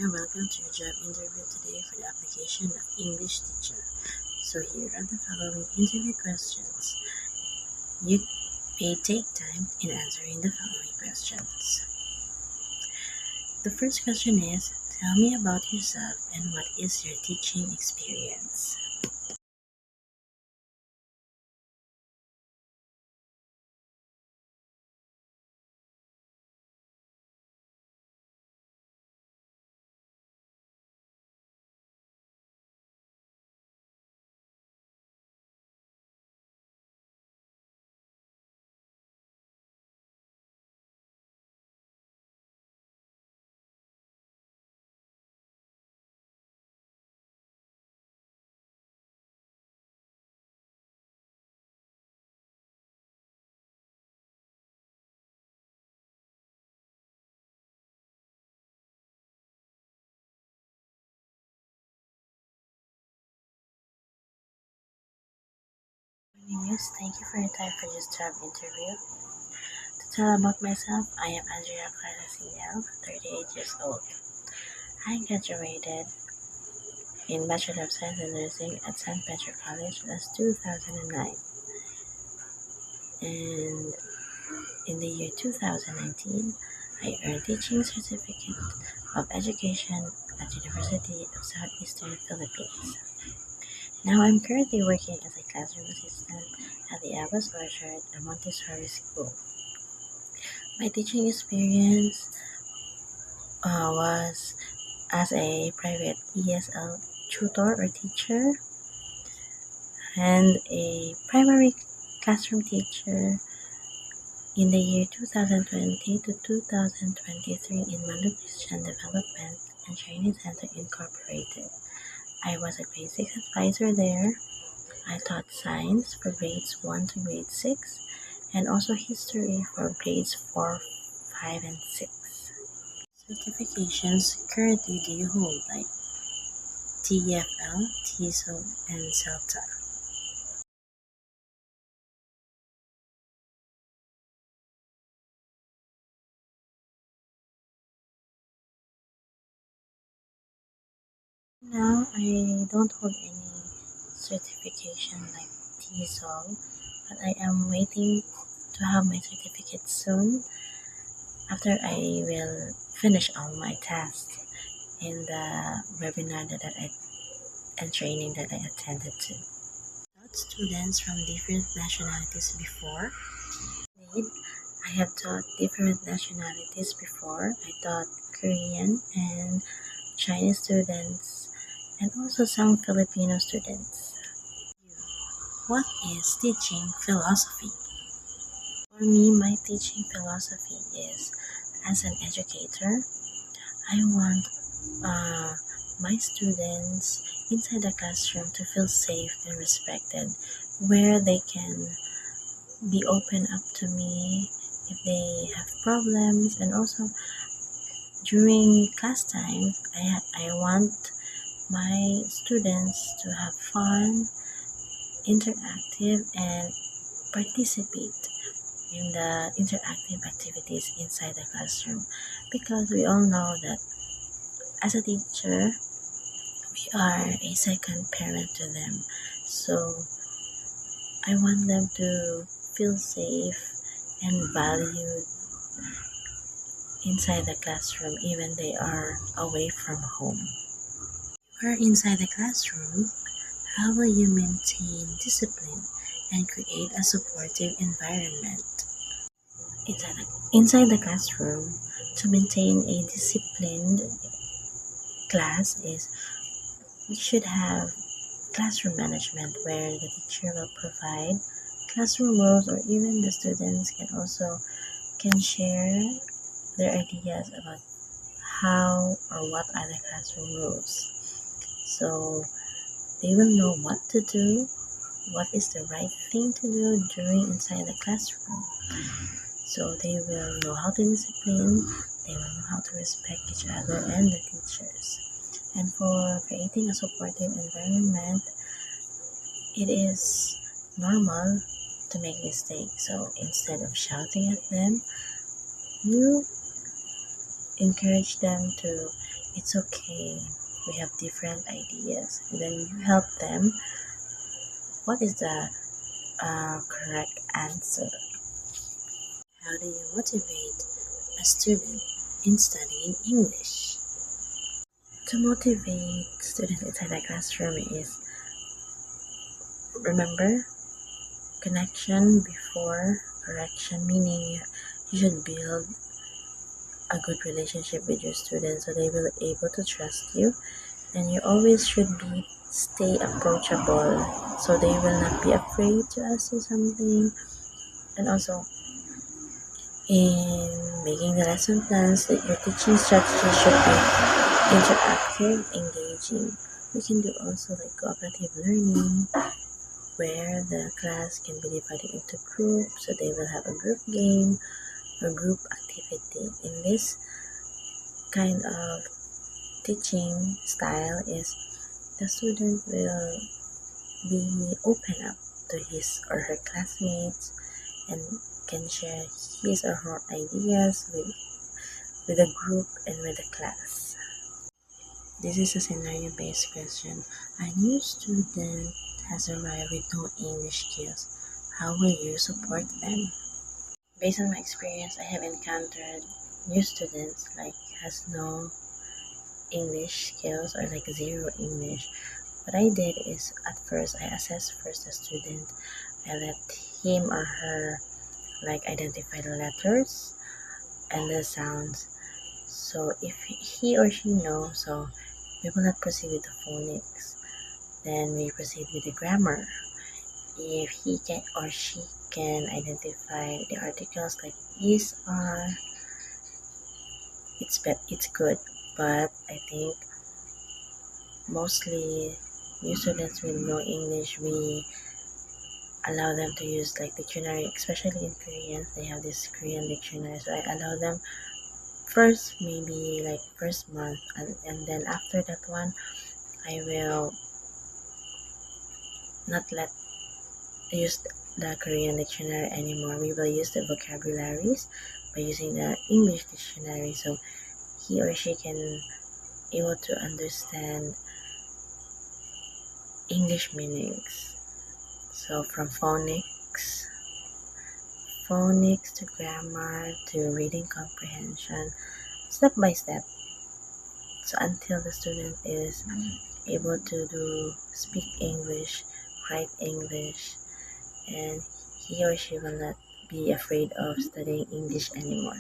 and welcome to your job interview today for the application of English teacher. So here are the following interview questions. You may take time in answering the following questions. The first question is, tell me about yourself and what is your teaching experience? My name is Thank you for your time for this job interview. To tell about myself, I am Andrea Clara Sinel, 38 years old. I graduated in Bachelor of Science in Nursing at San Pedro College last 2009. And in the year 2019, I earned Teaching Certificate of Education at University of Southeastern Philippines. Now I'm currently working as a classroom assistant at the Abbas Orchard, a Montessori school. My teaching experience was as a private ESL tutor or teacher and a primary classroom teacher in the year 2020 to 2023 in Mandu Christian Development and Training Center Incorporated. I was a grade 6 advisor there. I taught science for grades 1 to grade 6 and also history for grades 4, 5, and 6. Certifications currently do you hold like TEFL, TESOL, and CELTA? Now I don't hold any certification like TESOL, but I am waiting to have my certificate soon after I will finish all my tasks in the webinar that I and training that I attended to. Taught students from different nationalities before. Indeed, I have taught different nationalities before. I taught Korean and Chinese students and also some Filipino students. What is teaching philosophy? For me, my teaching philosophy is as an educator, I want my students inside the classroom to feel safe and respected, where they can be open up to me if they have problems, and also during class time, I want my students to have fun, interactive, and participate in the interactive activities inside the classroom, because we all know that as a teacher we are a second parent to them. So I want them to feel safe and valued inside the classroom even they are away from home. Or inside the classroom, how will you maintain discipline and create a supportive environment? Inside the classroom, to maintain a disciplined class is we should have classroom management where the teacher will provide classroom rules, or even the students can share their ideas about how or what are the classroom rules. So they will know what to do, what is the right thing to do during inside the classroom. So they will know how to discipline, they will know how to respect each other and the teachers. And for creating a supportive environment, it is normal to make mistakes. So instead of shouting at them, you encourage them to it's okay. We have different ideas. And then you help them. What is the correct answer? How do you motivate a student in studying English? To motivate students inside the classroom is, remember, connection before correction, meaning you should build a good relationship with your students so they will able to trust you, and you always should be stay approachable so they will not be afraid to ask you something. And also, in making the lesson plans, that your teaching strategy should be interactive, engaging. We can do also like cooperative learning, where the class can be divided into groups so they will have a group game or group activity. In this kind of teaching style is the student will be open up to his or her classmates and can share his or her ideas with the group and with the class. This is a scenario-based question. A new student has arrived with no English skills. How will you support them? Based on my experience, I have encountered new students like has no English skills or like zero English. What I did is at first I assessed first the student. I let him or her like identify the letters and the sounds. So if he or she knows, so we will not proceed with the phonics. Then we proceed with the grammar. If he can or she can identify the articles like is, are, it's good. But I think mostly new students with no English, we allow them to use like dictionary, especially in Korean. They have this Korean dictionary, so I allow them first, maybe like first month, and then after that one I will not let use the Korean dictionary anymore. We will use the vocabularies by using the English dictionary, so he or she can able to understand English meanings. So from phonics to grammar to reading comprehension, step by step. So until the student is able to speak English, write English, and he or she will not be afraid of studying English anymore.